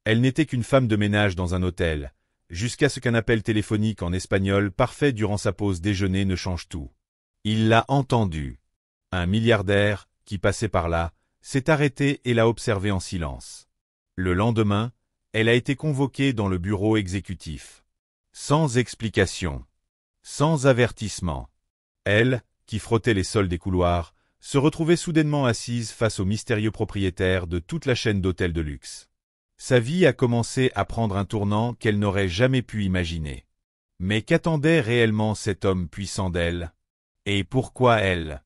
Elle n'était qu'une femme de ménage dans un hôtel, jusqu'à ce qu'un appel téléphonique en espagnol parfait durant sa pause déjeuner ne change tout. Il l'a entendu. Un milliardaire, qui passait par là, s'est arrêté et l'a observé en silence. Le lendemain, elle a été convoquée dans le bureau exécutif. Sans explication. Sans avertissement. Elle, qui frottait les sols des couloirs, se retrouvait soudainement assise face au mystérieux propriétaire de toute la chaîne d'hôtels de luxe. Sa vie a commencé à prendre un tournant qu'elle n'aurait jamais pu imaginer. Mais qu'attendait réellement cet homme puissant d'elle? Et pourquoi elle?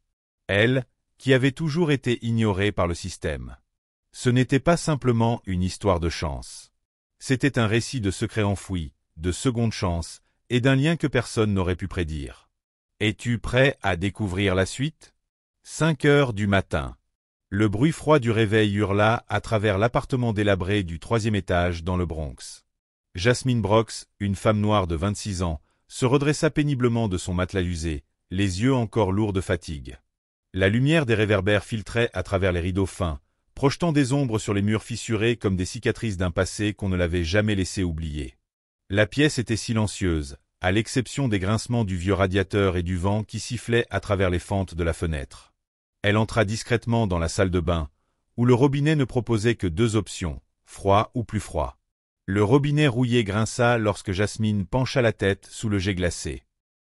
Elle, qui avait toujours été ignorée par le système. Ce n'était pas simplement une histoire de chance. C'était un récit de secrets enfouis, de seconde chance, et d'un lien que personne n'aurait pu prédire. Es-tu prêt à découvrir la suite? 5 heures du matin. Le bruit froid du réveil hurla à travers l'appartement délabré du 3e étage dans le Bronx. Jasmine Brooks, une femme noire de 26 ans, se redressa péniblement de son matelas usé, les yeux encore lourds de fatigue. La lumière des réverbères filtrait à travers les rideaux fins, projetant des ombres sur les murs fissurés comme des cicatrices d'un passé qu'on ne l'avait jamais laissé oublier. La pièce était silencieuse, à l'exception des grincements du vieux radiateur et du vent qui sifflait à travers les fentes de la fenêtre. Elle entra discrètement dans la salle de bain, où le robinet ne proposait que 2 options, froid ou plus froid. Le robinet rouillé grinça lorsque Jasmine pencha la tête sous le jet glacé.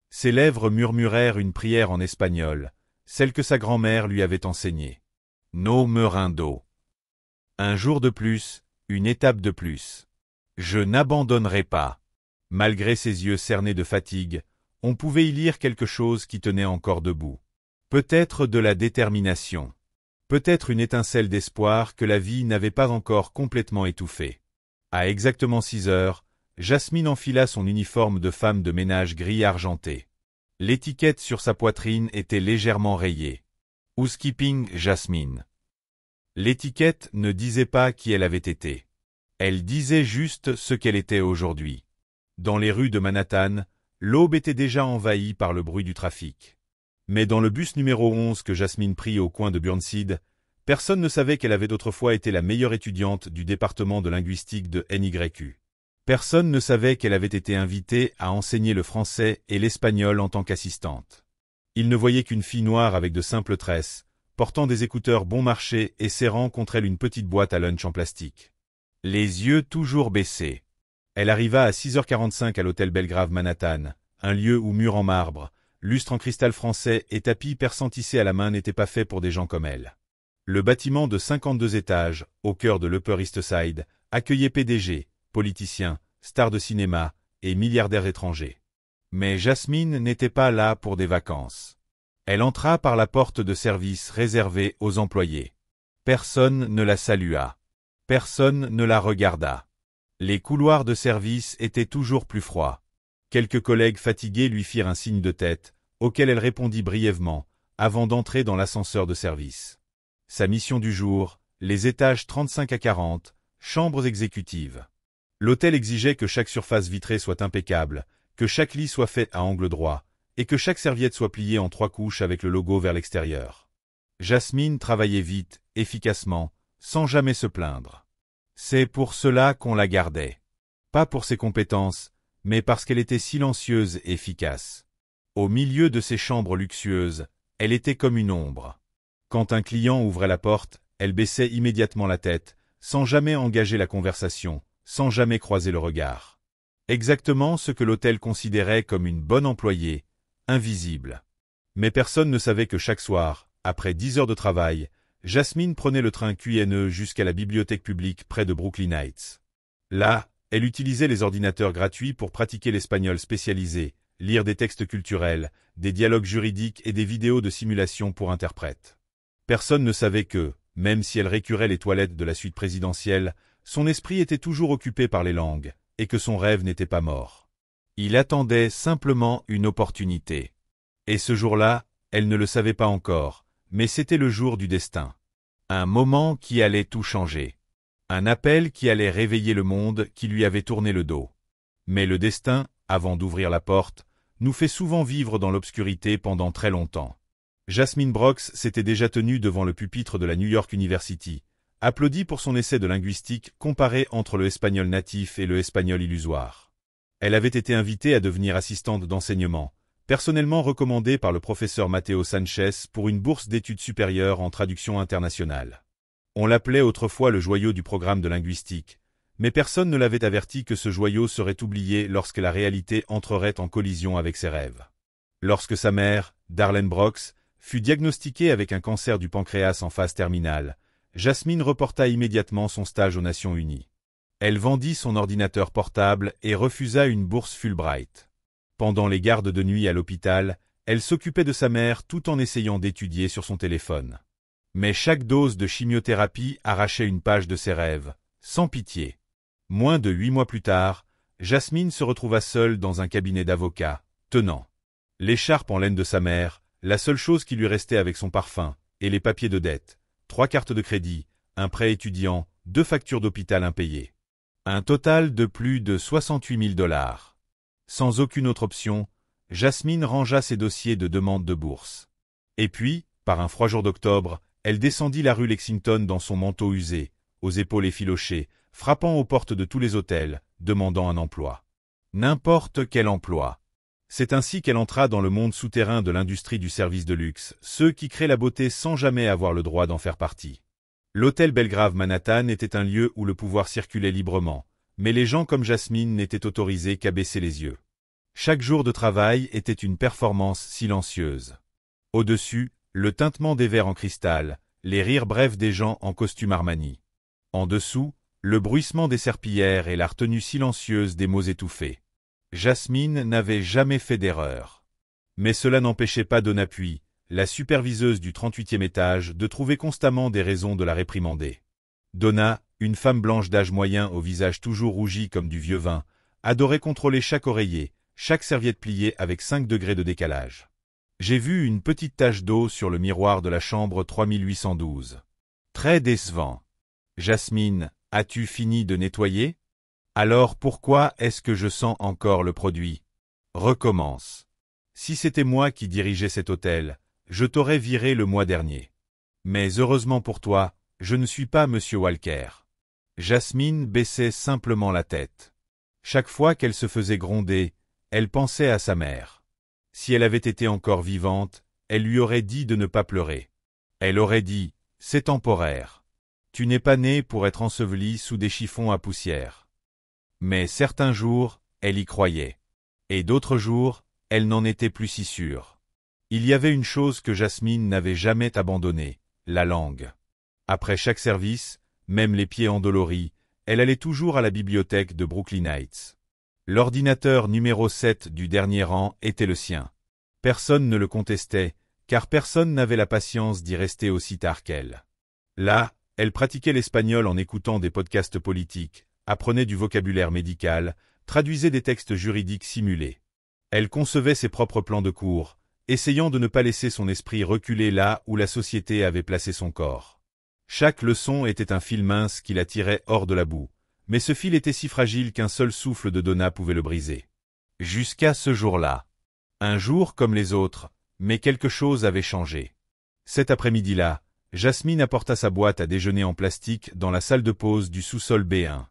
Ses lèvres murmurèrent une prière en espagnol, celle que sa grand-mère lui avait enseignée. No merindo. Un jour de plus, une étape de plus. Je n'abandonnerai pas. Malgré ses yeux cernés de fatigue, on pouvait y lire quelque chose qui tenait encore debout. Peut-être de la détermination. Peut-être une étincelle d'espoir que la vie n'avait pas encore complètement étouffée. À exactement 6 heures, Jasmine enfila son uniforme de femme de ménage gris argenté. L'étiquette sur sa poitrine était légèrement rayée. Housekeeping Jasmine. L'étiquette ne disait pas qui elle avait été. Elle disait juste ce qu'elle était aujourd'hui. Dans les rues de Manhattan, l'aube était déjà envahie par le bruit du trafic. Mais dans le bus numéro 11 que Jasmine prit au coin de Burnside, personne ne savait qu'elle avait autrefois été la meilleure étudiante du département de linguistique de NYU. Personne ne savait qu'elle avait été invitée à enseigner le français et l'espagnol en tant qu'assistante. Il ne voyait qu'une fille noire avec de simples tresses, portant des écouteurs bon marché et serrant contre elle une petite boîte à lunch en plastique. Les yeux toujours baissés. Elle arriva à 6h45 à l'hôtel Belgrave Manhattan, un lieu où murs en marbre, lustres en cristal français et tapis persantissés à la main n'étaient pas faits pour des gens comme elle. Le bâtiment de 52 étages, au cœur de l'Upper East Side, accueillait PDG, politiciens, stars de cinéma et milliardaires étrangers. Mais Jasmine n'était pas là pour des vacances. Elle entra par la porte de service réservée aux employés. Personne ne la salua. Personne ne la regarda. Les couloirs de service étaient toujours plus froids. Quelques collègues fatigués lui firent un signe de tête, auquel elle répondit brièvement, avant d'entrer dans l'ascenseur de service. Sa mission du jour, les étages 35 à 40, chambres exécutives. L'hôtel exigeait que chaque surface vitrée soit impeccable, que chaque lit soit fait à angle droit, et que chaque serviette soit pliée en 3 couches avec le logo vers l'extérieur. Jasmine travaillait vite, efficacement, sans jamais se plaindre. C'est pour cela qu'on la gardait. Pas pour ses compétences, mais parce qu'elle était silencieuse et efficace. Au milieu de ces chambres luxueuses, elle était comme une ombre. Quand un client ouvrait la porte, elle baissait immédiatement la tête, sans jamais engager la conversation, sans jamais croiser le regard. Exactement ce que l'hôtel considérait comme une bonne employée, invisible. Mais personne ne savait que chaque soir, après 10 heures de travail, Jasmine prenait le train QNE jusqu'à la bibliothèque publique près de Brooklyn Heights. Là, elle utilisait les ordinateurs gratuits pour pratiquer l'espagnol spécialisé, lire des textes culturels, des dialogues juridiques et des vidéos de simulation pour interprètes. Personne ne savait que, même si elle récurait les toilettes de la suite présidentielle, son esprit était toujours occupé par les langues, et que son rêve n'était pas mort. Il attendait simplement une opportunité. Et ce jour-là, elle ne le savait pas encore, mais c'était le jour du destin. Un moment qui allait tout changer. Un appel qui allait réveiller le monde qui lui avait tourné le dos. Mais le destin, avant d'ouvrir la porte, nous fait souvent vivre dans l'obscurité pendant très longtemps. Jasmine Brooks s'était déjà tenue devant le pupitre de la New York University, applaudi pour son essai de linguistique comparé entre le espagnol natif et le espagnol illusoire. Elle avait été invitée à devenir assistante d'enseignement, personnellement recommandée par le professeur Mateo Sanchez pour une bourse d'études supérieures en traduction internationale. On l'appelait autrefois le joyau du programme de linguistique, mais personne ne l'avait averti que ce joyau serait oublié lorsque la réalité entrerait en collision avec ses rêves. Lorsque sa mère, Darlene Brooks, fut diagnostiquée avec un cancer du pancréas en phase terminale, Jasmine reporta immédiatement son stage aux Nations Unies. Elle vendit son ordinateur portable et refusa une bourse Fulbright. Pendant les gardes de nuit à l'hôpital, elle s'occupait de sa mère tout en essayant d'étudier sur son téléphone. Mais chaque dose de chimiothérapie arrachait une page de ses rêves, sans pitié. Moins de 8 mois plus tard, Jasmine se retrouva seule dans un cabinet d'avocat, tenant l'écharpe en laine de sa mère, la seule chose qui lui restait avec son parfum, et les papiers de dette, 3 cartes de crédit, un prêt étudiant, 2 factures d'hôpital impayées. Un total de plus de 68 000 $. Sans aucune autre option, Jasmine rangea ses dossiers de demande de bourse. Et puis, par un froid jour d'octobre, elle descendit la rue Lexington dans son manteau usé, aux épaules effilochées, frappant aux portes de tous les hôtels, demandant un emploi. N'importe quel emploi. C'est ainsi qu'elle entra dans le monde souterrain de l'industrie du service de luxe, ceux qui créent la beauté sans jamais avoir le droit d'en faire partie. L'hôtel Belgrave Manhattan était un lieu où le pouvoir circulait librement, mais les gens comme Jasmine n'étaient autorisés qu'à baisser les yeux. Chaque jour de travail était une performance silencieuse. Au-dessus, le tintement des verres en cristal, les rires brefs des gens en costume Armani. En dessous, le bruissement des serpillières et la retenue silencieuse des mots étouffés. Jasmine n'avait jamais fait d'erreur. Mais cela n'empêchait pas Donna Puy, la superviseuse du 38e étage, de trouver constamment des raisons de la réprimander. Donna, une femme blanche d'âge moyen au visage toujours rougi comme du vieux vin, adorait contrôler chaque oreiller, chaque serviette pliée avec 5 degrés de décalage. J'ai vu une petite tache d'eau sur le miroir de la chambre 3812. Très décevant. Jasmine, as-tu fini de nettoyer? Alors pourquoi est-ce que je sens encore le produit? Recommence. Si c'était moi qui dirigeais cet hôtel, je t'aurais viré le mois dernier. Mais heureusement pour toi, je ne suis pas Monsieur Walker. Jasmine baissait simplement la tête. Chaque fois qu'elle se faisait gronder, elle pensait à sa mère. Si elle avait été encore vivante, elle lui aurait dit de ne pas pleurer. Elle aurait dit, c'est temporaire. Tu n'es pas né pour être enseveli sous des chiffons à poussière. Mais certains jours, elle y croyait. Et d'autres jours, elle n'en était plus si sûre. Il y avait une chose que Jasmine n'avait jamais abandonnée, la langue. Après chaque service, même les pieds endoloris, elle allait toujours à la bibliothèque de Brooklyn Heights. L'ordinateur numéro 7 du dernier rang était le sien. Personne ne le contestait, car personne n'avait la patience d'y rester aussi tard qu'elle. Là, elle pratiquait l'espagnol en écoutant des podcasts politiques, apprenait du vocabulaire médical, traduisait des textes juridiques simulés. Elle concevait ses propres plans de cours, essayant de ne pas laisser son esprit reculer là où la société avait placé son corps. Chaque leçon était un fil mince qui la tirait hors de la boue, mais ce fil était si fragile qu'un seul souffle de Donna pouvait le briser. Jusqu'à ce jour-là. Un jour comme les autres, mais quelque chose avait changé. Cet après-midi-là, Jasmine apporta sa boîte à déjeuner en plastique dans la salle de pause du sous-sol B1.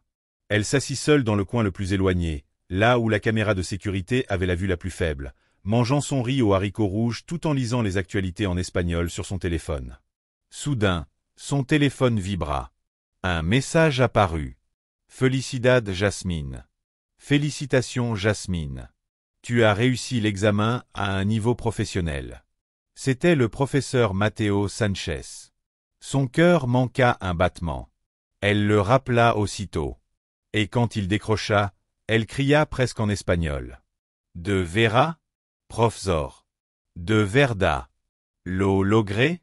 Elle s'assit seule dans le coin le plus éloigné, là où la caméra de sécurité avait la vue la plus faible, mangeant son riz aux haricots rouges tout en lisant les actualités en espagnol sur son téléphone. Soudain, son téléphone vibra. Un message apparut. Felicidades Jasmine. Félicitations Jasmine. Tu as réussi l'examen à un niveau professionnel. C'était le professeur Mateo Sanchez. Son cœur manqua un battement. Elle le rappela aussitôt. Et quand il décrocha, elle cria presque en espagnol. De Vera? Professor. De Verda. Lo logré?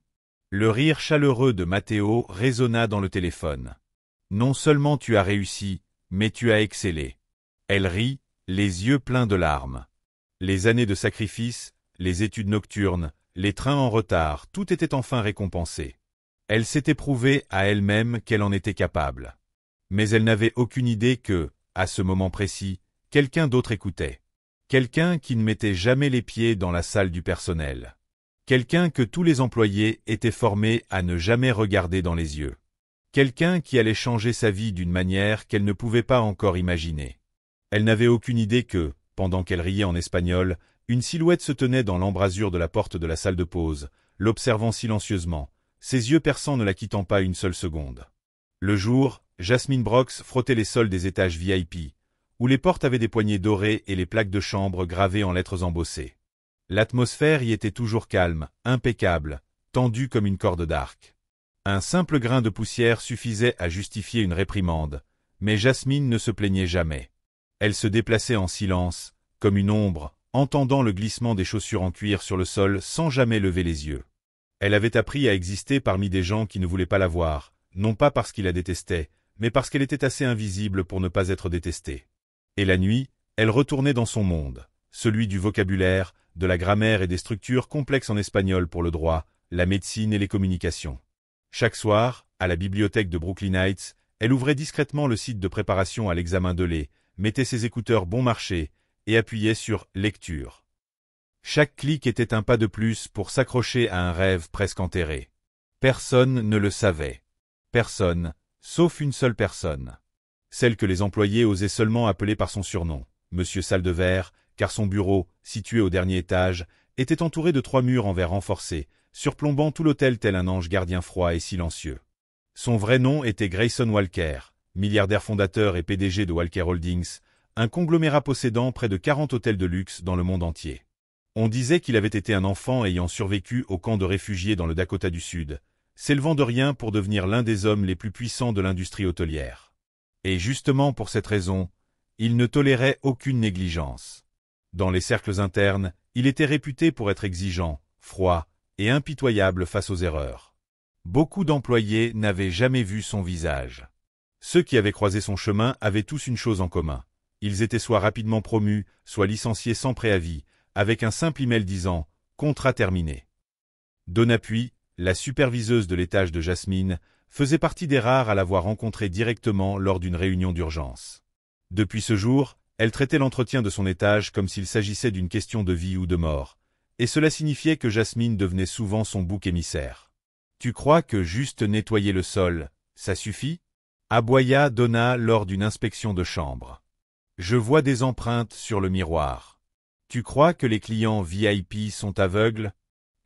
Le rire chaleureux de Mateo résonna dans le téléphone. Non seulement tu as réussi, mais tu as excellé. Elle rit, les yeux pleins de larmes. Les années de sacrifice, les études nocturnes, les trains en retard, tout était enfin récompensé. Elle s'était prouvée à elle-même qu'elle en était capable. Mais elle n'avait aucune idée que, à ce moment précis, quelqu'un d'autre écoutait. Quelqu'un qui ne mettait jamais les pieds dans la salle du personnel. Quelqu'un que tous les employés étaient formés à ne jamais regarder dans les yeux. Quelqu'un qui allait changer sa vie d'une manière qu'elle ne pouvait pas encore imaginer. Elle n'avait aucune idée que, pendant qu'elle riait en espagnol, une silhouette se tenait dans l'embrasure de la porte de la salle de pause, l'observant silencieusement, ses yeux perçants ne la quittant pas une seule seconde. Le jour, Jasmine Brox frottait les sols des étages VIP, où les portes avaient des poignées dorées et les plaques de chambre gravées en lettres embossées. L'atmosphère y était toujours calme, impeccable, tendue comme une corde d'arc. Un simple grain de poussière suffisait à justifier une réprimande, mais Jasmine ne se plaignait jamais. Elle se déplaçait en silence, comme une ombre, entendant le glissement des chaussures en cuir sur le sol sans jamais lever les yeux. Elle avait appris à exister parmi des gens qui ne voulaient pas la voir, non pas parce qu'ils la détestaient, mais parce qu'elle était assez invisible pour ne pas être détestée. Et la nuit, elle retournait dans son monde, celui du vocabulaire, de la grammaire et des structures complexes en espagnol pour le droit, la médecine et les communications. Chaque soir, à la bibliothèque de Brooklyn Heights, elle ouvrait discrètement le site de préparation à l'examen de lait, mettait ses écouteurs bon marché et appuyait sur « Lecture ». Chaque clic était un pas de plus pour s'accrocher à un rêve presque enterré. Personne ne le savait. Personne, sauf une seule personne. Celle que les employés osaient seulement appeler par son surnom, Monsieur Salle de Verre, car son bureau, situé au dernier étage, était entouré de 3 murs en verre renforcé, surplombant tout l'hôtel tel un ange gardien froid et silencieux. Son vrai nom était Grayson Walker, milliardaire fondateur et PDG de Walker Holdings, un conglomérat possédant près de 40 hôtels de luxe dans le monde entier. On disait qu'il avait été un enfant ayant survécu au camp de réfugiés dans le Dakota du Sud, s'élevant de rien pour devenir l'un des hommes les plus puissants de l'industrie hôtelière. Et justement pour cette raison, il ne tolérait aucune négligence. Dans les cercles internes, il était réputé pour être exigeant, froid et impitoyable face aux erreurs. Beaucoup d'employés n'avaient jamais vu son visage. Ceux qui avaient croisé son chemin avaient tous une chose en commun. Ils étaient soit rapidement promus, soit licenciés sans préavis, avec un simple email disant « Contrat terminé ». Donna Puy, la superviseuse de l'étage de Jasmine, faisait partie des rares à l'avoir rencontrée directement lors d'une réunion d'urgence. Depuis ce jour, elle traitait l'entretien de son étage comme s'il s'agissait d'une question de vie ou de mort, et cela signifiait que Jasmine devenait souvent son bouc émissaire. « Tu crois que juste nettoyer le sol, ça suffit ?» aboya Donna lors d'une inspection de chambre. « Je vois des empreintes sur le miroir. Tu crois que les clients VIP sont aveugles ?»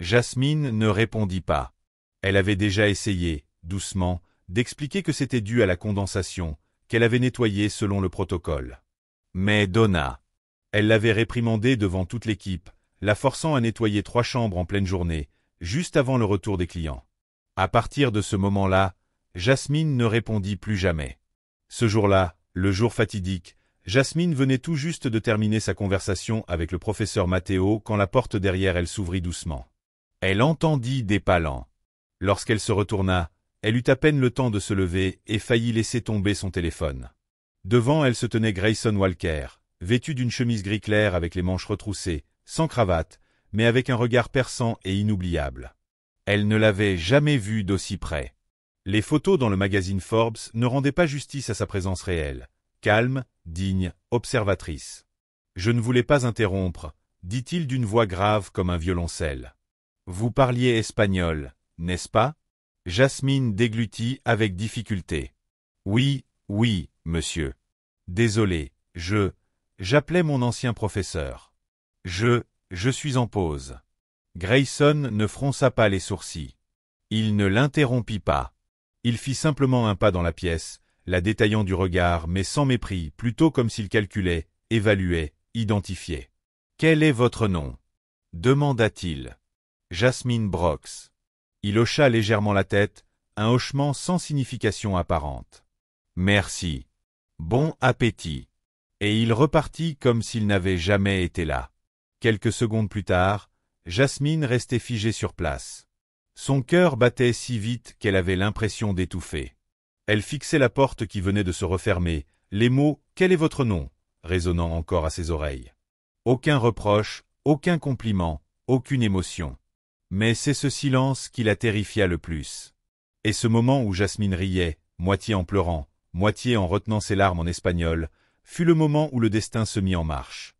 Jasmine ne répondit pas. Elle avait déjà essayé, doucement, d'expliquer que c'était dû à la condensation, qu'elle avait nettoyé selon le protocole. Mais Donna, elle l'avait réprimandée devant toute l'équipe, la forçant à nettoyer 3 chambres en pleine journée, juste avant le retour des clients. À partir de ce moment-là, Jasmine ne répondit plus jamais. Ce jour-là, le jour fatidique, Jasmine venait tout juste de terminer sa conversation avec le professeur Matteo quand la porte derrière elle s'ouvrit doucement. Elle entendit des pas lents. Lorsqu'elle se retourna, elle eut à peine le temps de se lever et faillit laisser tomber son téléphone. Devant elle se tenait Grayson Walker, vêtu d'une chemise gris clair avec les manches retroussées, sans cravate, mais avec un regard perçant et inoubliable. Elle ne l'avait jamais vu d'aussi près. Les photos dans le magazine Forbes ne rendaient pas justice à sa présence réelle. Calme, digne, observatrice. « Je ne voulais pas interrompre, » dit-il d'une voix grave comme un violoncelle. « Vous parliez espagnol, n'est-ce pas ?» Jasmine déglutit avec difficulté. « Oui, oui, monsieur. Désolé, j'appelais mon ancien professeur. Je suis en pause. » Grayson ne fronça pas les sourcils. Il ne l'interrompit pas. Il fit simplement un pas dans la pièce, la détaillant du regard, mais sans mépris, plutôt comme s'il calculait, évaluait, identifiait. « Quel est votre nom ?» demanda-t-il. « Jasmine Brox. » Il hocha légèrement la tête, un hochement sans signification apparente. « Merci. Bon appétit. » Et il repartit comme s'il n'avait jamais été là. Quelques secondes plus tard, Jasmine restait figée sur place. Son cœur battait si vite qu'elle avait l'impression d'étouffer. Elle fixait la porte qui venait de se refermer, les mots « Quel est votre nom ?» résonnant encore à ses oreilles. Aucun reproche, aucun compliment, aucune émotion. Mais c'est ce silence qui la terrifia le plus. Et ce moment où Jasmine riait, moitié en pleurant, moitié en retenant ses larmes en espagnol, fut le moment où le destin se mit en marche.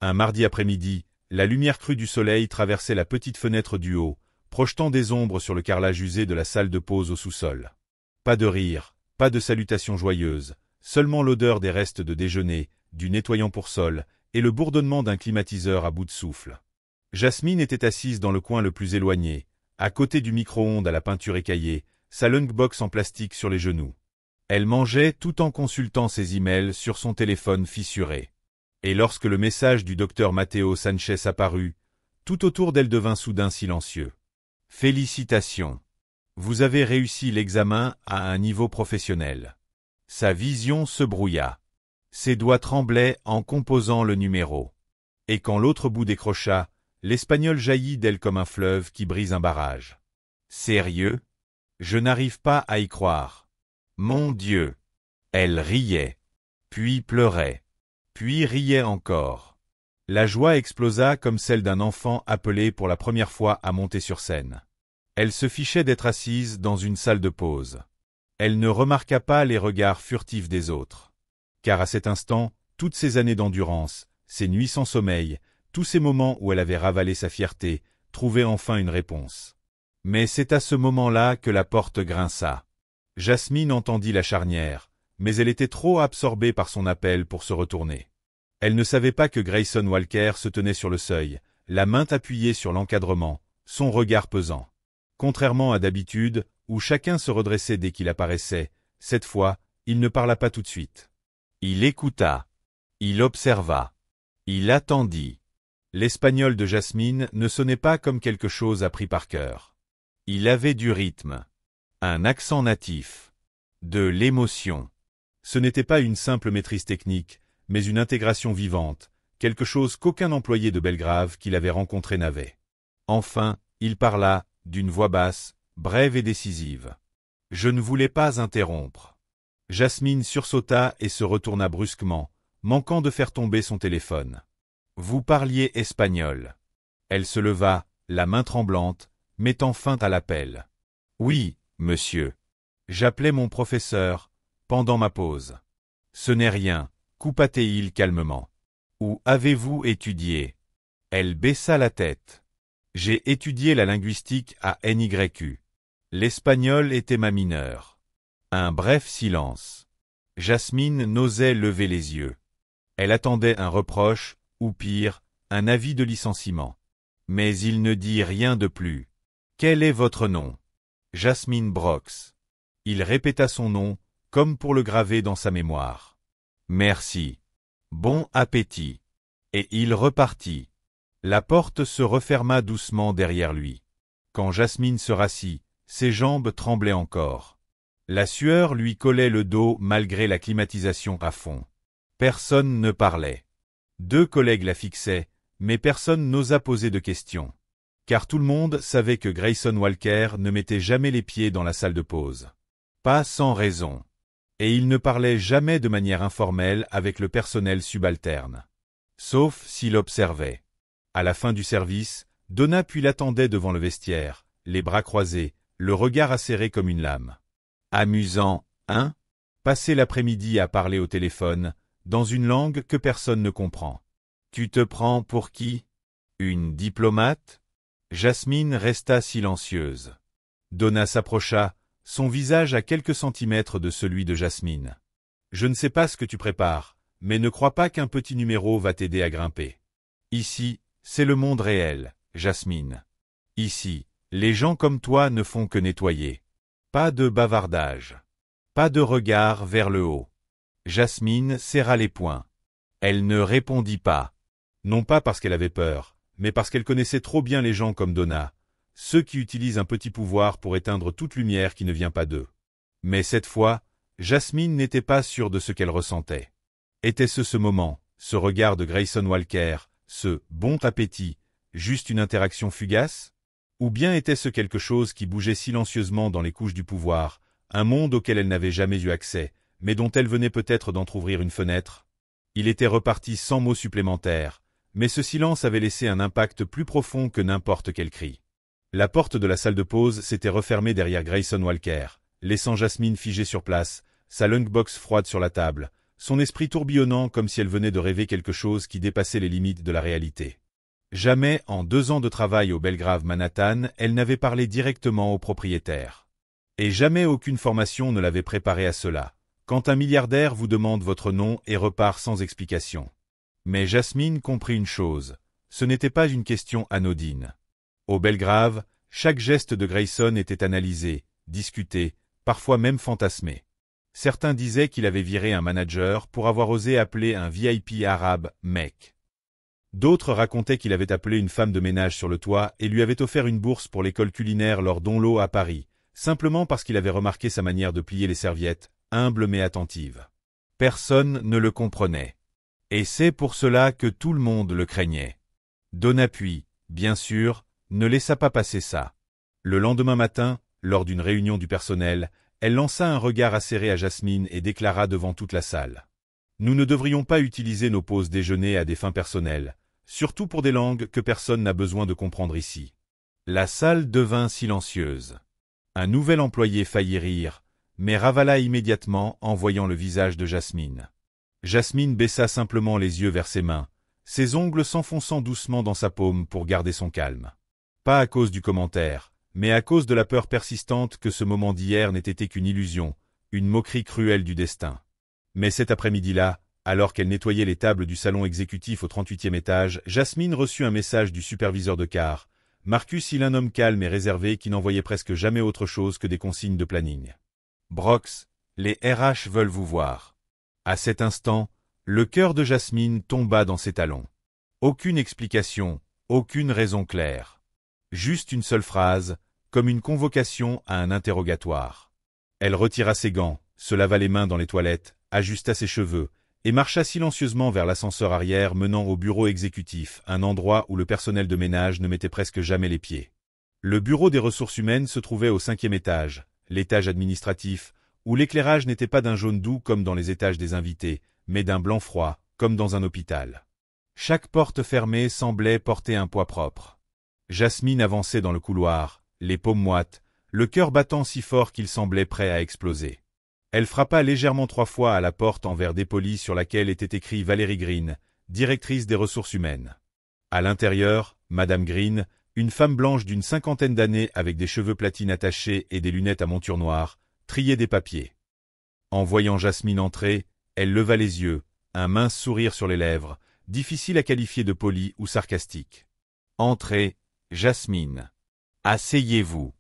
Un mardi après-midi, la lumière crue du soleil traversait la petite fenêtre du haut, projetant des ombres sur le carrelage usé de la salle de pause au sous-sol. Pas de rire, pas de salutations joyeuses, seulement l'odeur des restes de déjeuner, du nettoyant pour sol, et le bourdonnement d'un climatiseur à bout de souffle. Jasmine était assise dans le coin le plus éloigné, à côté du micro-ondes à la peinture écaillée, sa lunchbox en plastique sur les genoux. Elle mangeait tout en consultant ses emails sur son téléphone fissuré. Et lorsque le message du docteur Matteo Sanchez apparut, tout autour d'elle devint soudain silencieux. « Félicitations. Vous avez réussi l'examen à un niveau professionnel. » Sa vision se brouilla. Ses doigts tremblaient en composant le numéro. Et quand l'autre bout décrocha, l'espagnol jaillit d'elle comme un fleuve qui brise un barrage. « Sérieux? Je n'arrive pas à y croire. Mon Dieu !» Elle riait, puis pleurait, puis riait encore. La joie explosa comme celle d'un enfant appelé pour la première fois à monter sur scène. Elle se fichait d'être assise dans une salle de pause. Elle ne remarqua pas les regards furtifs des autres. Car à cet instant, toutes ces années d'endurance, ces nuits sans sommeil, tous ces moments où elle avait ravalé sa fierté, trouvaient enfin une réponse. Mais c'est à ce moment-là que la porte grinça. Jasmine entendit la charnière, mais elle était trop absorbée par son appel pour se retourner. Elle ne savait pas que Grayson Walker se tenait sur le seuil, la main appuyée sur l'encadrement, son regard pesant. Contrairement à d'habitude, où chacun se redressait dès qu'il apparaissait, cette fois, il ne parla pas tout de suite. Il écouta. Il observa. Il attendit. L'espagnol de Jasmine ne sonnait pas comme quelque chose appris par cœur. Il avait du rythme. Un accent natif. De l'émotion. Ce n'était pas une simple maîtrise technique, mais une intégration vivante, quelque chose qu'aucun employé de Belgrave qu'il avait rencontré n'avait. Enfin, il parla, d'une voix basse, brève et décisive. Je ne voulais pas interrompre. Jasmine sursauta et se retourna brusquement, manquant de faire tomber son téléphone. Vous parliez espagnol. Elle se leva, la main tremblante, mettant fin à l'appel. Oui, monsieur. J'appelais mon professeur, pendant ma pause. Ce n'est rien, coupa-t-il calmement. Où avez-vous étudié? Elle baissa la tête. J'ai étudié la linguistique à NYU. L'espagnol était ma mineure. Un bref silence. Jasmine n'osait lever les yeux. Elle attendait un reproche, ou pire, un avis de licenciement. Mais il ne dit rien de plus. Quel est votre nom? Jasmine Brox. Il répéta son nom, comme pour le graver dans sa mémoire. Merci. Bon appétit. Et il repartit. La porte se referma doucement derrière lui. Quand Jasmine se rassit, ses jambes tremblaient encore. La sueur lui collait le dos malgré la climatisation à fond. Personne ne parlait. 2 collègues la fixaient, mais personne n'osa poser de questions. Car tout le monde savait que Grayson Walker ne mettait jamais les pieds dans la salle de pause. Pas sans raison. Et il ne parlait jamais de manière informelle avec le personnel subalterne. Sauf s'il observait. À la fin du service, Donna puis l'attendait devant le vestiaire, les bras croisés, le regard acéré comme une lame. Amusant, hein? Passer l'après-midi à parler au téléphone, dans une langue que personne ne comprend. Tu te prends pour qui? Une diplomate? Jasmine resta silencieuse. Donna s'approcha, son visage à quelques centimètres de celui de Jasmine. Je ne sais pas ce que tu prépares, mais ne crois pas qu'un petit numéro va t'aider à grimper. Ici, c'est le monde réel, Jasmine. Ici, les gens comme toi ne font que nettoyer. Pas de bavardage. Pas de regard vers le haut. Jasmine serra les poings. Elle ne répondit pas. Non pas parce qu'elle avait peur, mais parce qu'elle connaissait trop bien les gens comme Donna, ceux qui utilisent un petit pouvoir pour éteindre toute lumière qui ne vient pas d'eux. Mais cette fois, Jasmine n'était pas sûre de ce qu'elle ressentait. Était-ce ce moment, ce regard de Grayson Walker, ce « bon appétit », juste une interaction fugace? Ou bien était-ce quelque chose qui bougeait silencieusement dans les couches du pouvoir, un monde auquel elle n'avait jamais eu accès, mais dont elle venait peut-être d'entrouvrir une fenêtre? Il était reparti sans mots supplémentaires, mais ce silence avait laissé un impact plus profond que n'importe quel cri. La porte de la salle de pause s'était refermée derrière Grayson Walker, laissant Jasmine figée sur place, sa lunchbox froide sur la table, son esprit tourbillonnant comme si elle venait de rêver quelque chose qui dépassait les limites de la réalité. Jamais, en 2 ans de travail au Belgrave Manhattan, elle n'avait parlé directement au propriétaire. Et jamais aucune formation ne l'avait préparé à cela. Quand un milliardaire vous demande votre nom et repart sans explication. Mais Jasmine comprit une chose. Ce n'était pas une question anodine. Au Belgrave, chaque geste de Grayson était analysé, discuté, parfois même fantasmé. Certains disaient qu'il avait viré un manager pour avoir osé appeler un VIP arabe « mec ». D'autres racontaient qu'il avait appelé une femme de ménage sur le toit et lui avait offert une bourse pour l'école culinaire Lord Donlow à Paris, simplement parce qu'il avait remarqué sa manière de plier les serviettes, humble mais attentive. Personne ne le comprenait. Et c'est pour cela que tout le monde le craignait. Donapuis, bien sûr, ne laissa pas passer ça. Le lendemain matin, lors d'une réunion du personnel, elle lança un regard acéré à Jasmine et déclara devant toute la salle. « Nous ne devrions pas utiliser nos pauses déjeuner à des fins personnelles, surtout pour des langues que personne n'a besoin de comprendre ici. » La salle devint silencieuse. Un nouvel employé faillit rire, mais ravala immédiatement en voyant le visage de Jasmine. Jasmine baissa simplement les yeux vers ses mains, ses ongles s'enfonçant doucement dans sa paume pour garder son calme. Pas à cause du commentaire, mais à cause de la peur persistante que ce moment d'hier n'ait été qu'une illusion, une moquerie cruelle du destin. Mais cet après-midi-là, alors qu'elle nettoyait les tables du salon exécutif au 38e étage, Jasmine reçut un message du superviseur de quart. Marcus, il un homme calme et réservé qui n'envoyait presque jamais autre chose que des consignes de planning. « Brox, les RH veulent vous voir. » À cet instant, le cœur de Jasmine tomba dans ses talons. Aucune explication, aucune raison claire. Juste une seule phrase, comme une convocation à un interrogatoire. Elle retira ses gants, se lava les mains dans les toilettes, ajusta ses cheveux, et marcha silencieusement vers l'ascenseur arrière menant au bureau exécutif, un endroit où le personnel de ménage ne mettait presque jamais les pieds. Le bureau des ressources humaines se trouvait au 5e étage, l'étage administratif, où l'éclairage n'était pas d'un jaune doux comme dans les étages des invités, mais d'un blanc froid, comme dans un hôpital. Chaque porte fermée semblait porter un poids propre. Jasmine avançait dans le couloir, les paumes moites, le cœur battant si fort qu'il semblait prêt à exploser. Elle frappa légèrement 3 fois à la porte en verre dépoli sur laquelle était écrit Valérie Green, directrice des ressources humaines. À l'intérieur, Madame Green, une femme blanche d'une 50aine d'années avec des cheveux platine attachés et des lunettes à monture noire, triait des papiers. En voyant Jasmine entrer, elle leva les yeux, un mince sourire sur les lèvres, difficile à qualifier de poli ou sarcastique. « Entrez, Jasmine. Asseyez-vous. »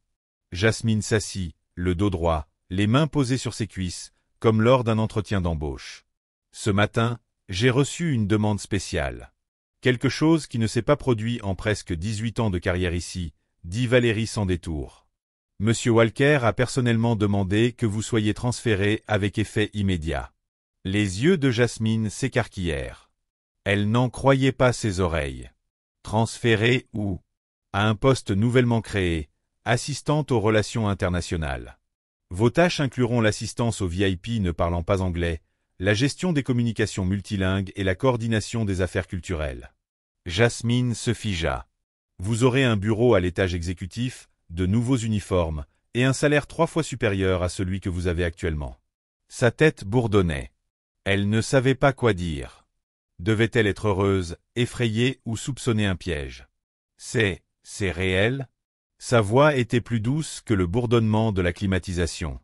Jasmine s'assit, le dos droit, les mains posées sur ses cuisses, comme lors d'un entretien d'embauche. « Ce matin, j'ai reçu une demande spéciale. Quelque chose qui ne s'est pas produit en presque 18 ans de carrière ici, dit Valérie sans détour. Monsieur Walker a personnellement demandé que vous soyez transféré avec effet immédiat. » Les yeux de Jasmine s'écarquillèrent. Elle n'en croyait pas ses oreilles. Transféré où? À un poste nouvellement créé, assistante aux relations internationales. Vos tâches incluront l'assistance aux VIP ne parlant pas anglais, la gestion des communications multilingues et la coordination des affaires culturelles. Jasmine se figea. Vous aurez un bureau à l'étage exécutif, de nouveaux uniformes, et un salaire 3 fois supérieur à celui que vous avez actuellement. Sa tête bourdonnait. Elle ne savait pas quoi dire. Devait-elle être heureuse, effrayée ou soupçonner un piège? C'est réel? Sa voix était plus douce que le bourdonnement de la climatisation.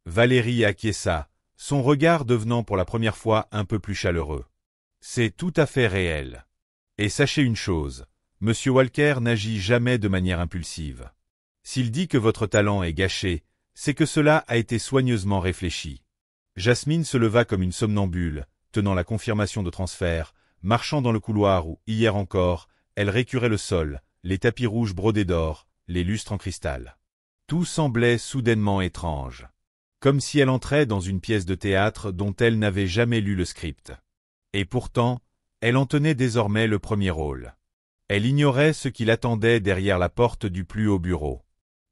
Valérie acquiesça, son regard devenant pour la première fois un peu plus chaleureux. C'est tout à fait réel. Et sachez une chose, Monsieur Walker n'agit jamais de manière impulsive. S'il dit que votre talent est gâché, c'est que cela a été soigneusement réfléchi. Jasmine se leva comme une somnambule, tenant la confirmation de transfert, marchant dans le couloir où, hier encore, elle récurait le sol, les tapis rouges brodés d'or, les lustres en cristal. Tout semblait soudainement étrange. Comme si elle entrait dans une pièce de théâtre dont elle n'avait jamais lu le script. Et pourtant, elle en tenait désormais le premier rôle. Elle ignorait ce qui l'attendait derrière la porte du plus haut bureau.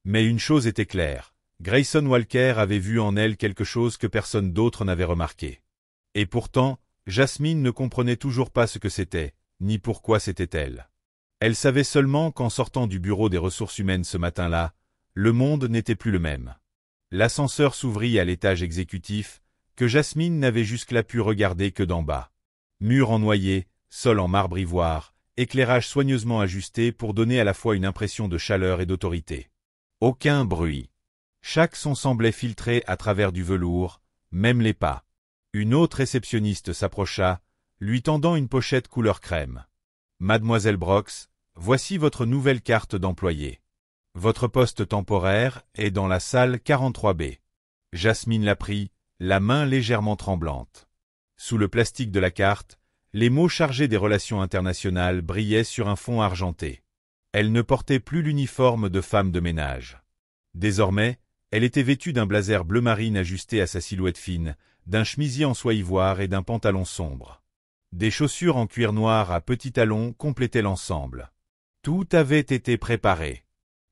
Mais une chose était claire, Grayson Walker avait vu en elle quelque chose que personne d'autre n'avait remarqué. Et pourtant, Jasmine ne comprenait toujours pas ce que c'était, ni pourquoi c'était elle. Elle savait seulement qu'en sortant du bureau des ressources humaines ce matin-là, le monde n'était plus le même. L'ascenseur s'ouvrit à l'étage exécutif, que Jasmine n'avait jusque-là pu regarder que d'en bas. Mur en noyer, sol en marbre ivoire, éclairage soigneusement ajusté pour donner à la fois une impression de chaleur et d'autorité. Aucun bruit. Chaque son semblait filtrer à travers du velours, même les pas. Une autre réceptionniste s'approcha, lui tendant une pochette couleur crème. « Mademoiselle Brox, voici votre nouvelle carte d'employé. Votre poste temporaire est dans la salle 43B. » Jasmine la prit, la main légèrement tremblante. Sous le plastique de la carte, les mots chargés des relations internationales brillaient sur un fond argenté. Elle ne portait plus l'uniforme de femme de ménage. Désormais, elle était vêtue d'un blazer bleu marine ajusté à sa silhouette fine, d'un chemisier en soie ivoire et d'un pantalon sombre. Des chaussures en cuir noir à petits talons complétaient l'ensemble. Tout avait été préparé.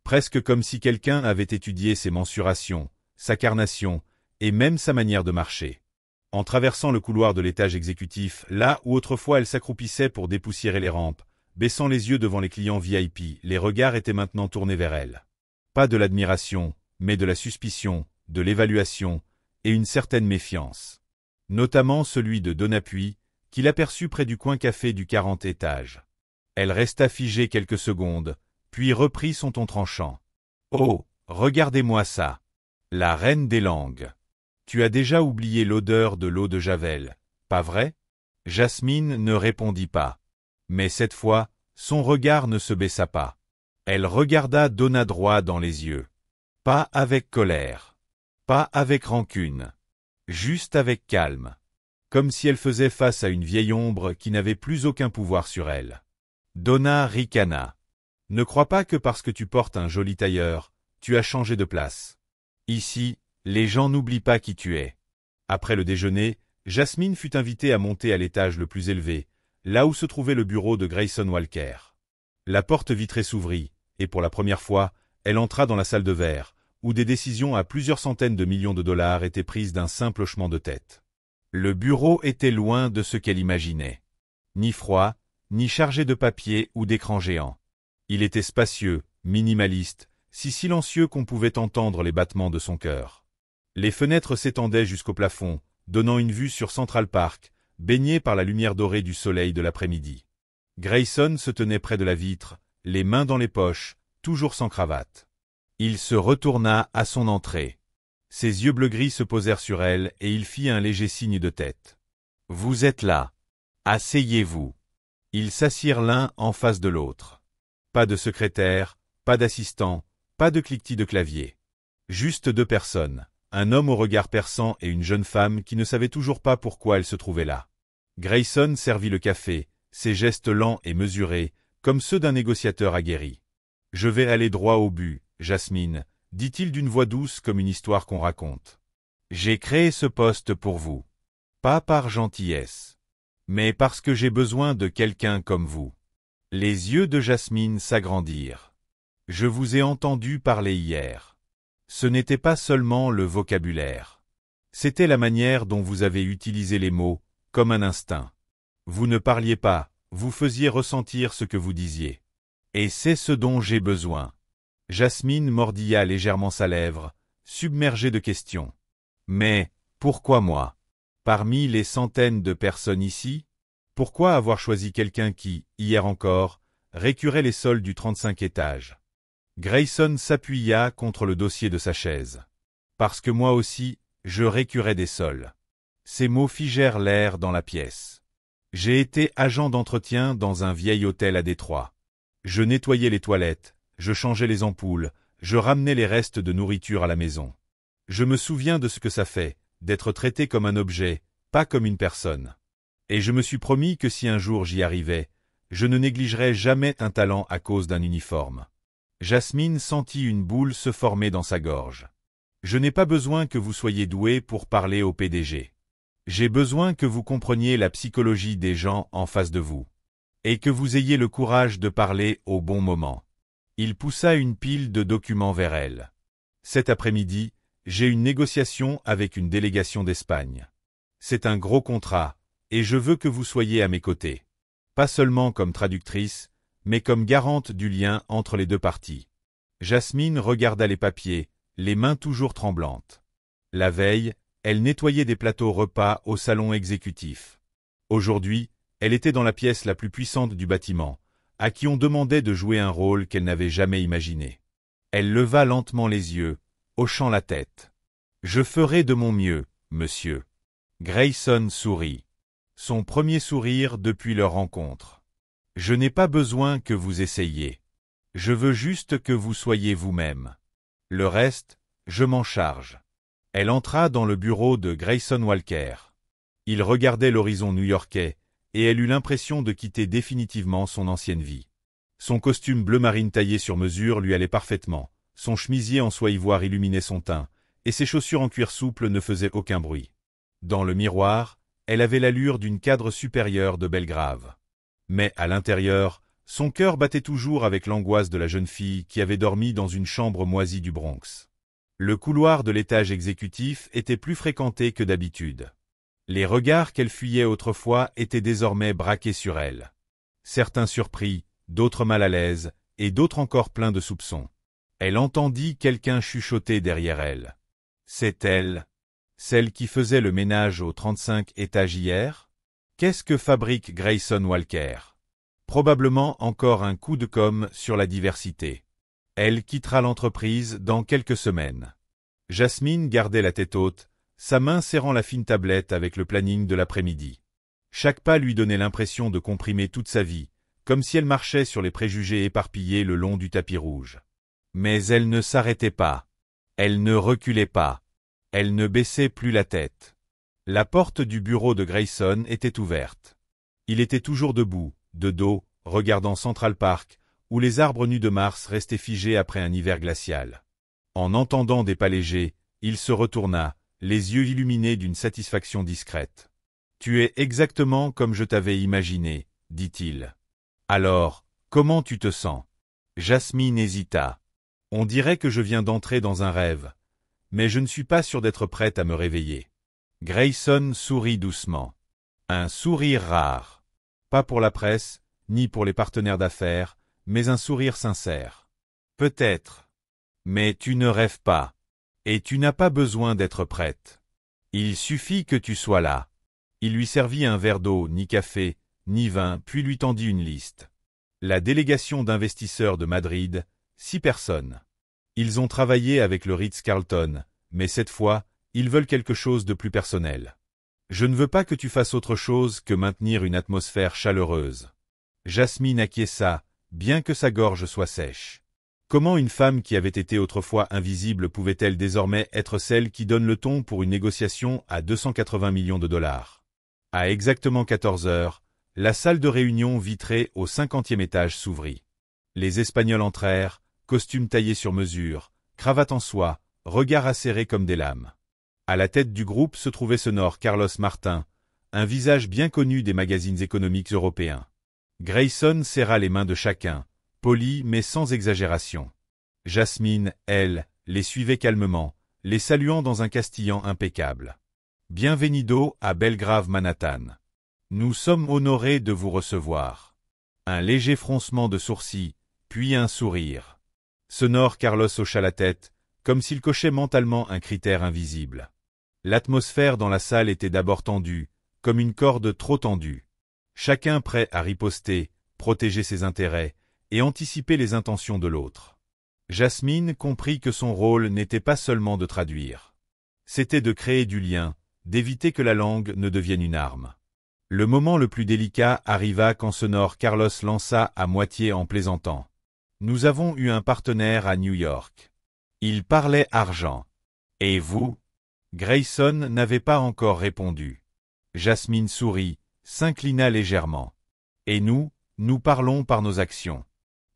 Presque comme si quelqu'un avait étudié ses mensurations, sa carnation, et même sa manière de marcher. En traversant le couloir de l'étage exécutif, là où autrefois elle s'accroupissait pour dépoussiérer les rampes, baissant les yeux devant les clients VIP, les regards étaient maintenant tournés vers elle. Pas de l'admiration, mais de la suspicion, de l'évaluation, et une certaine méfiance. Notamment celui de Donapuis, qu'il aperçut près du coin café du 40 étage. Elle resta figée quelques secondes, puis reprit son ton tranchant. « Oh, regardez-moi ça! La reine des langues! Tu as déjà oublié l'odeur de l'eau de Javel, pas vrai ?» Jasmine ne répondit pas. Mais cette fois, son regard ne se baissa pas. Elle regarda Donna droit dans les yeux. Pas avec colère. Pas avec rancune. Juste avec calme. Comme si elle faisait face à une vieille ombre qui n'avait plus aucun pouvoir sur elle. Donna ricana. Ne crois pas que parce que tu portes un joli tailleur, tu as changé de place. Ici, les gens n'oublient pas qui tu es. Après le déjeuner, Jasmine fut invitée à monter à l'étage le plus élevé, là où se trouvait le bureau de Grayson Walker. La porte vitrée s'ouvrit, et pour la première fois, elle entra dans la salle de verre, où des décisions à plusieurs centaines de millions de dollars étaient prises d'un simple hochement de tête. Le bureau était loin de ce qu'elle imaginait. Ni froid, ni chargé de papier ou d'écran géant. Il était spacieux, minimaliste, si silencieux qu'on pouvait entendre les battements de son cœur. Les fenêtres s'étendaient jusqu'au plafond, donnant une vue sur Central Park, baignée par la lumière dorée du soleil de l'après-midi. Grayson se tenait près de la vitre, les mains dans les poches, toujours sans cravate. Il se retourna à son entrée. Ses yeux bleu-gris se posèrent sur elle et il fit un léger signe de tête. « Vous êtes là. Asseyez-vous. » Ils s'assirent l'un en face de l'autre. Pas de secrétaire, pas d'assistant, pas de cliquetis de clavier. Juste deux personnes, un homme au regard perçant et une jeune femme qui ne savait toujours pas pourquoi elle se trouvait là. Grayson servit le café, ses gestes lents et mesurés, comme ceux d'un négociateur aguerri. « Je vais aller droit au but, Jasmine, » dit-il d'une voix douce comme une histoire qu'on raconte. « J'ai créé ce poste pour vous. Pas par gentillesse, mais parce que j'ai besoin de quelqu'un comme vous. » Les yeux de Jasmine s'agrandirent. « Je vous ai entendu parler hier. Ce n'était pas seulement le vocabulaire. C'était la manière dont vous avez utilisé les mots, comme un instinct. Vous ne parliez pas, vous faisiez ressentir ce que vous disiez. Et c'est ce dont j'ai besoin. » Jasmine mordilla légèrement sa lèvre, submergée de questions. « Mais, pourquoi moi? Parmi les centaines de personnes ici? Pourquoi avoir choisi quelqu'un qui, hier encore, récurait les sols du 35 étage? » Grayson s'appuya contre le dossier de sa chaise. « Parce que moi aussi, je récurais des sols. » Ces mots figèrent l'air dans la pièce. « J'ai été agent d'entretien dans un vieil hôtel à Détroit. Je nettoyais les toilettes. Je changeais les ampoules, je ramenais les restes de nourriture à la maison. Je me souviens de ce que ça fait, d'être traité comme un objet, pas comme une personne. Et je me suis promis que si un jour j'y arrivais, je ne négligerais jamais un talent à cause d'un uniforme. » Jasmine sentit une boule se former dans sa gorge. « Je n'ai pas besoin que vous soyez doué pour parler au PDG. J'ai besoin que vous compreniez la psychologie des gens en face de vous. Et que vous ayez le courage de parler au bon moment. » Il poussa une pile de documents vers elle. « Cet après-midi, j'ai une négociation avec une délégation d'Espagne. C'est un gros contrat, et je veux que vous soyez à mes côtés. Pas seulement comme traductrice, mais comme garante du lien entre les deux parties. » Jasmine regarda les papiers, les mains toujours tremblantes. La veille, elle nettoyait des plateaux repas au salon exécutif. Aujourd'hui, elle était dans la pièce la plus puissante du bâtiment, à qui on demandait de jouer un rôle qu'elle n'avait jamais imaginé. Elle leva lentement les yeux, hochant la tête. Je ferai de mon mieux, monsieur. Grayson sourit. Son premier sourire depuis leur rencontre. Je n'ai pas besoin que vous essayiez. Je veux juste que vous soyez vous-même. Le reste, je m'en charge. Elle entra dans le bureau de Grayson Walker. Il regardait l'horizon new-yorkais, et elle eut l'impression de quitter définitivement son ancienne vie. Son costume bleu marine taillé sur mesure lui allait parfaitement, son chemisier en soie ivoire illuminait son teint, et ses chaussures en cuir souple ne faisaient aucun bruit. Dans le miroir, elle avait l'allure d'une cadre supérieure de Belgrave. Mais à l'intérieur, son cœur battait toujours avec l'angoisse de la jeune fille qui avait dormi dans une chambre moisie du Bronx. Le couloir de l'étage exécutif était plus fréquenté que d'habitude. Les regards qu'elle fuyait autrefois étaient désormais braqués sur elle. Certains surpris, d'autres mal à l'aise, et d'autres encore pleins de soupçons. Elle entendit quelqu'un chuchoter derrière elle. C'est elle, celle qui faisait le ménage au 35 étage hier? Qu'est-ce que fabrique Grayson Walker? Probablement encore un coup de com' sur la diversité. Elle quittera l'entreprise dans quelques semaines. Jasmine gardait la tête haute, sa main serrant la fine tablette avec le planning de l'après-midi. Chaque pas lui donnait l'impression de comprimer toute sa vie, comme si elle marchait sur les préjugés éparpillés le long du tapis rouge. Mais elle ne s'arrêtait pas. Elle ne reculait pas. Elle ne baissait plus la tête. La porte du bureau de Grayson était ouverte. Il était toujours debout, de dos, regardant Central Park, où les arbres nus de mars restaient figés après un hiver glacial. En entendant des pas légers, il se retourna, les yeux illuminés d'une satisfaction discrète. « Tu es exactement comme je t'avais imaginé, » dit-il. « Alors, comment tu te sens ?» Jasmine hésita. « On dirait que je viens d'entrer dans un rêve, mais je ne suis pas sûr d'être prête à me réveiller. » Grayson sourit doucement. Un sourire rare. Pas pour la presse, ni pour les partenaires d'affaires, mais un sourire sincère. Peut-être. Mais tu ne rêves pas. Et tu n'as pas besoin d'être prête. Il suffit que tu sois là. Il lui servit un verre d'eau, ni café, ni vin, puis lui tendit une liste. La délégation d'investisseurs de Madrid, 6 personnes. Ils ont travaillé avec le Ritz-Carlton, mais cette fois, ils veulent quelque chose de plus personnel. Je ne veux pas que tu fasses autre chose que maintenir une atmosphère chaleureuse. Jasmine acquiesça, bien que sa gorge soit sèche. Comment une femme qui avait été autrefois invisible pouvait-elle désormais être celle qui donne le ton pour une négociation à 280 millions de dollars? À exactement 14 heures, la salle de réunion vitrée au 50e étage s'ouvrit. Les Espagnols entrèrent, costumes taillés sur mesure, cravates en soie, regards acérés comme des lames. À la tête du groupe se trouvait ce Nord Carlos Martin, un visage bien connu des magazines économiques européens. Grayson serra les mains de chacun, poli mais sans exagération. Jasmine, elle, les suivait calmement, les saluant dans un castillan impeccable. « Bienvenido à Belgrave Manhattan. Nous sommes honorés de vous recevoir. » Un léger froncement de sourcils, puis un sourire. Ce Nord Carlos hocha la tête, comme s'il cochait mentalement un critère invisible. L'atmosphère dans la salle était d'abord tendue, comme une corde trop tendue. Chacun prêt à riposter, protéger ses intérêts, et anticiper les intentions de l'autre. Jasmine comprit que son rôle n'était pas seulement de traduire. C'était de créer du lien, d'éviter que la langue ne devienne une arme. Le moment le plus délicat arriva quand ce Nord Carlos lança à moitié en plaisantant. « Nous avons eu un partenaire à New York. Il parlait argent. Et vous ?» Grayson n'avait pas encore répondu. Jasmine sourit, s'inclina légèrement. « Et nous parlons par nos actions.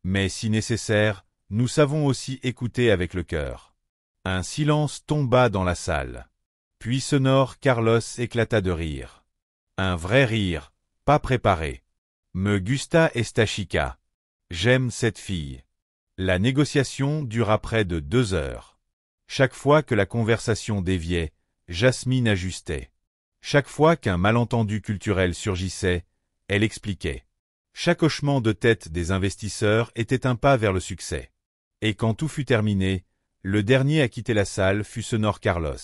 Mais si nécessaire, nous savons aussi écouter avec le cœur. » Un silence tomba dans la salle. Puis ce Nord Carlos éclata de rire. Un vrai rire, pas préparé. « Me gusta esta chica. J'aime cette fille. » La négociation dura près de 2 heures. Chaque fois que la conversation déviait, Jasmine ajustait. Chaque fois qu'un malentendu culturel surgissait, elle expliquait. Chaque hochement de tête des investisseurs était un pas vers le succès. Et quand tout fut terminé, le dernier à quitter la salle fut ce Nord Carlos.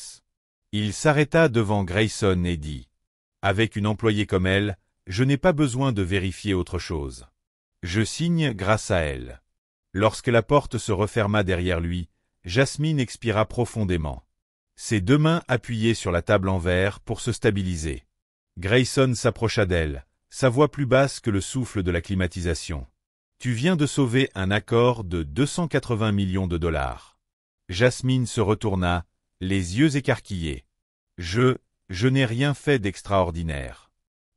Il s'arrêta devant Grayson et dit « Avec une employée comme elle, je n'ai pas besoin de vérifier autre chose. Je signe grâce à elle. » Lorsque la porte se referma derrière lui, Jasmine expira profondément. Ses deux mains appuyées sur la table en verre pour se stabiliser. Grayson s'approcha d'elle, sa voix plus basse que le souffle de la climatisation. « Tu viens de sauver un accord de 280 millions de dollars. » Jasmine se retourna, les yeux écarquillés. « Je n'ai rien fait d'extraordinaire.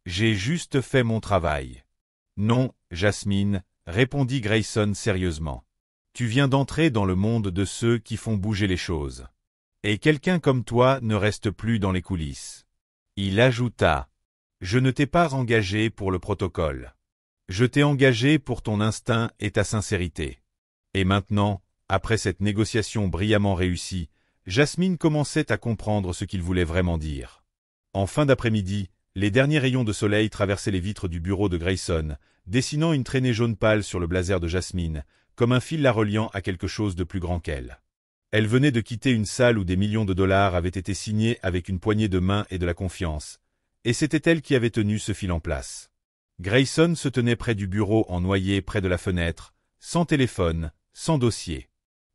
J'ai juste fait mon travail. » « Non, Jasmine, » répondit Grayson sérieusement. « Tu viens d'entrer dans le monde de ceux qui font bouger les choses. Et quelqu'un comme toi ne reste plus dans les coulisses. » Il ajouta. « Je ne t'ai pas engagé pour le protocole. Je t'ai engagé pour ton instinct et ta sincérité. » Et maintenant, après cette négociation brillamment réussie, Jasmine commençait à comprendre ce qu'il voulait vraiment dire. En fin d'après-midi, les derniers rayons de soleil traversaient les vitres du bureau de Grayson, dessinant une traînée jaune pâle sur le blazer de Jasmine, comme un fil la reliant à quelque chose de plus grand qu'elle. Elle venait de quitter une salle où des millions de dollars avaient été signés avec une poignée de main et de la confiance, et c'était elle qui avait tenu ce fil en place. Grayson se tenait près du bureau en noyé près de la fenêtre, sans téléphone, sans dossier.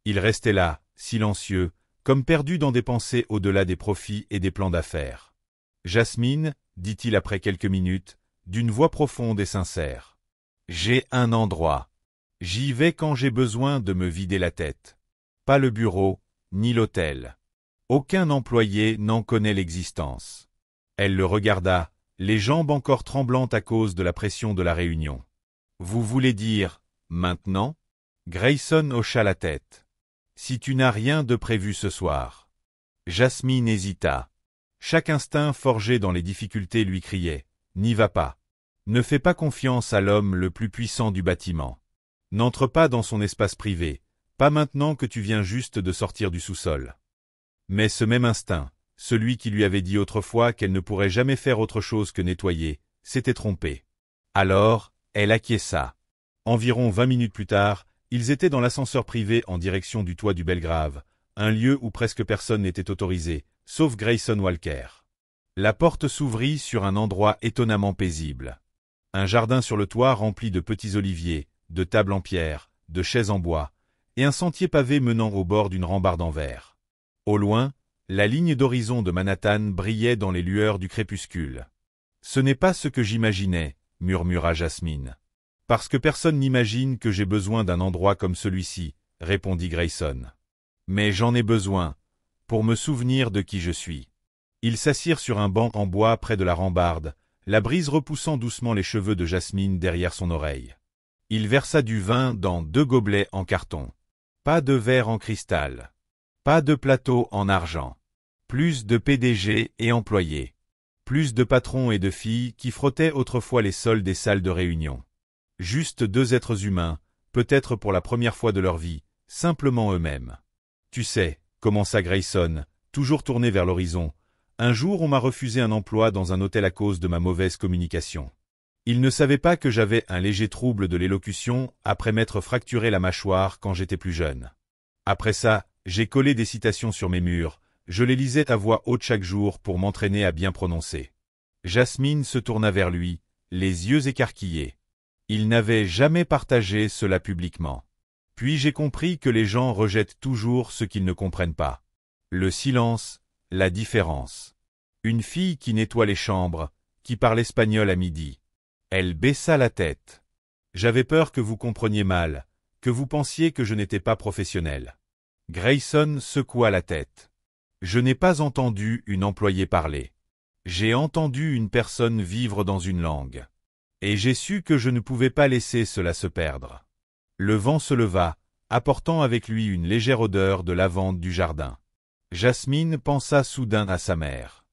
Il restait là, silencieux, comme perdu dans des pensées au-delà des profits et des plans d'affaires. « Jasmine, » dit-il après quelques minutes, d'une voix profonde et sincère. « J'ai un endroit. J'y vais quand j'ai besoin de me vider la tête. Pas le bureau, ni l'hôtel. Aucun employé n'en connaît l'existence. » Elle le regarda, les jambes encore tremblantes à cause de la pression de la réunion. « Vous voulez dire, maintenant ?» Grayson hocha la tête. « Si tu n'as rien de prévu ce soir. » Jasmine hésita. Chaque instinct forgé dans les difficultés lui criait « N'y va pas. Ne fais pas confiance à l'homme le plus puissant du bâtiment. N'entre pas dans son espace privé, pas maintenant que tu viens juste de sortir du sous-sol. » Mais ce même instinct, celui qui lui avait dit autrefois qu'elle ne pourrait jamais faire autre chose que nettoyer, s'était trompé. Alors, elle acquiesça. Environ 20 minutes plus tard, ils étaient dans l'ascenseur privé en direction du toit du Belgrave, un lieu où presque personne n'était autorisé, sauf Grayson Walker. La porte s'ouvrit sur un endroit étonnamment paisible. Un jardin sur le toit rempli de petits oliviers, de tables en pierre, de chaises en bois, et un sentier pavé menant au bord d'une rambarde en verre. Au loin, la ligne d'horizon de Manhattan brillait dans les lueurs du crépuscule. « Ce n'est pas ce que j'imaginais, » murmura Jasmine. « Parce que personne n'imagine que j'ai besoin d'un endroit comme celui-ci, » répondit Grayson. « Mais j'en ai besoin, pour me souvenir de qui je suis. » Ils s'assirent sur un banc en bois près de la rambarde, la brise repoussant doucement les cheveux de Jasmine derrière son oreille. Il versa du vin dans 2 gobelets en carton. Pas de verre en cristal. Pas de plateau en argent. Plus de PDG et employés. Plus de patrons et de filles qui frottaient autrefois les sols des salles de réunion. Juste 2 êtres humains, peut-être pour la première fois de leur vie, simplement eux-mêmes. « Tu sais, » commença Grayson, toujours tourné vers l'horizon, « un jour on m'a refusé un emploi dans un hôtel à cause de ma mauvaise communication. Il ne savait pas que j'avais un léger trouble de l'élocution après m'être fracturé la mâchoire quand j'étais plus jeune. Après ça, j'ai collé des citations sur mes murs, je les lisais à voix haute chaque jour pour m'entraîner à bien prononcer. » Jasmine se tourna vers lui, les yeux écarquillés. Il n'avait jamais partagé cela publiquement. Puis j'ai compris que les gens rejettent toujours ce qu'ils ne comprennent pas. Le silence, la différence. Une fille qui nettoie les chambres, qui parle espagnol à midi. Elle baissa la tête. J'avais peur que vous compreniez mal, que vous pensiez que je n'étais pas professionnel. Grayson secoua la tête. Je n'ai pas entendu une employée parler. J'ai entendu une personne vivre dans une langue. Et j'ai su que je ne pouvais pas laisser cela se perdre. Le vent se leva, apportant avec lui une légère odeur de lavande du jardin. Jasmine pensa soudain à sa mère.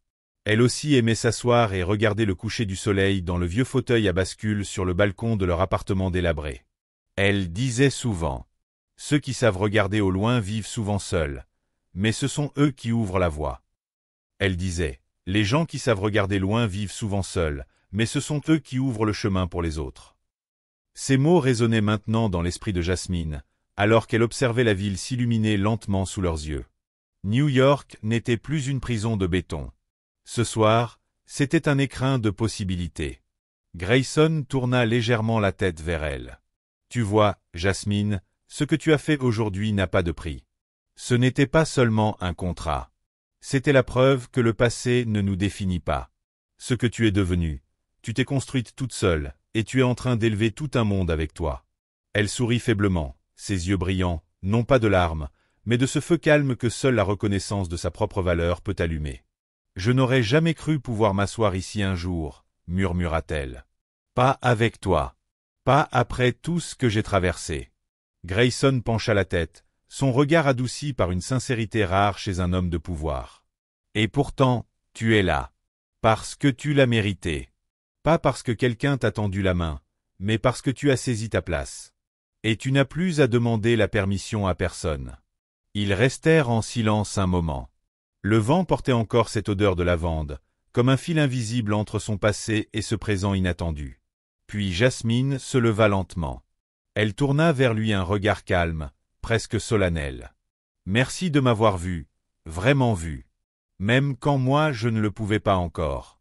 Elle aussi aimait s'asseoir et regarder le coucher du soleil dans le vieux fauteuil à bascule sur le balcon de leur appartement délabré. Elle disait souvent « Ceux qui savent regarder au loin vivent souvent seuls, mais ce sont eux qui ouvrent la voie. » Elle disait « Les gens qui savent regarder loin vivent souvent seuls, mais ce sont eux qui ouvrent le chemin pour les autres. » Ces mots résonnaient maintenant dans l'esprit de Jasmine, alors qu'elle observait la ville s'illuminer lentement sous leurs yeux. New York n'était plus une prison de béton. Ce soir, c'était un écrin de possibilités. Grayson tourna légèrement la tête vers elle. « Tu vois, Jasmine, ce que tu as fait aujourd'hui n'a pas de prix. Ce n'était pas seulement un contrat. C'était la preuve que le passé ne nous définit pas. Ce que tu es devenu, tu t'es construite toute seule, et tu es en train d'élever tout un monde avec toi. Elle sourit faiblement, ses yeux brillants, non pas de larmes, mais de ce feu calme que seule la reconnaissance de sa propre valeur peut allumer. Je n'aurais jamais cru pouvoir m'asseoir ici un jour, murmura-t-elle. Pas avec toi. Pas après tout ce que j'ai traversé. Grayson pencha la tête, son regard adouci par une sincérité rare chez un homme de pouvoir. Et pourtant, tu es là. Parce que tu l'as mérité. Pas parce que quelqu'un t'a tendu la main, mais parce que tu as saisi ta place. Et tu n'as plus à demander la permission à personne. Ils restèrent en silence un moment. Le vent portait encore cette odeur de lavande, comme un fil invisible entre son passé et ce présent inattendu. Puis Jasmine se leva lentement. Elle tourna vers lui un regard calme, presque solennel. « Merci de m'avoir vu, vraiment vu. Même quand moi je ne le pouvais pas encore. »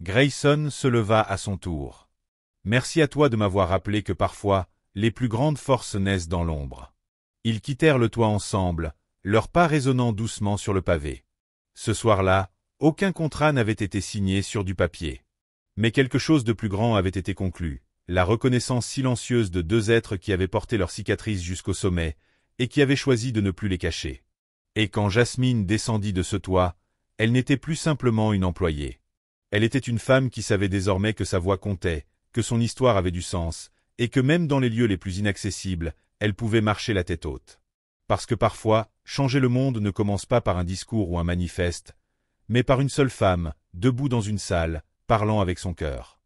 Grayson se leva à son tour. « Merci à toi de m'avoir rappelé que parfois, les plus grandes forces naissent dans l'ombre. » Ils quittèrent le toit ensemble, leurs pas résonnant doucement sur le pavé. Ce soir-là, aucun contrat n'avait été signé sur du papier. Mais quelque chose de plus grand avait été conclu, la reconnaissance silencieuse de deux êtres qui avaient porté leurs cicatrices jusqu'au sommet, et qui avaient choisi de ne plus les cacher. Et quand Jasmine descendit de ce toit, elle n'était plus simplement une employée. Elle était une femme qui savait désormais que sa voix comptait, que son histoire avait du sens, et que même dans les lieux les plus inaccessibles, elle pouvait marcher la tête haute. Parce que parfois, changer le monde ne commence pas par un discours ou un manifeste, mais par une seule femme, debout dans une salle, parlant avec son cœur.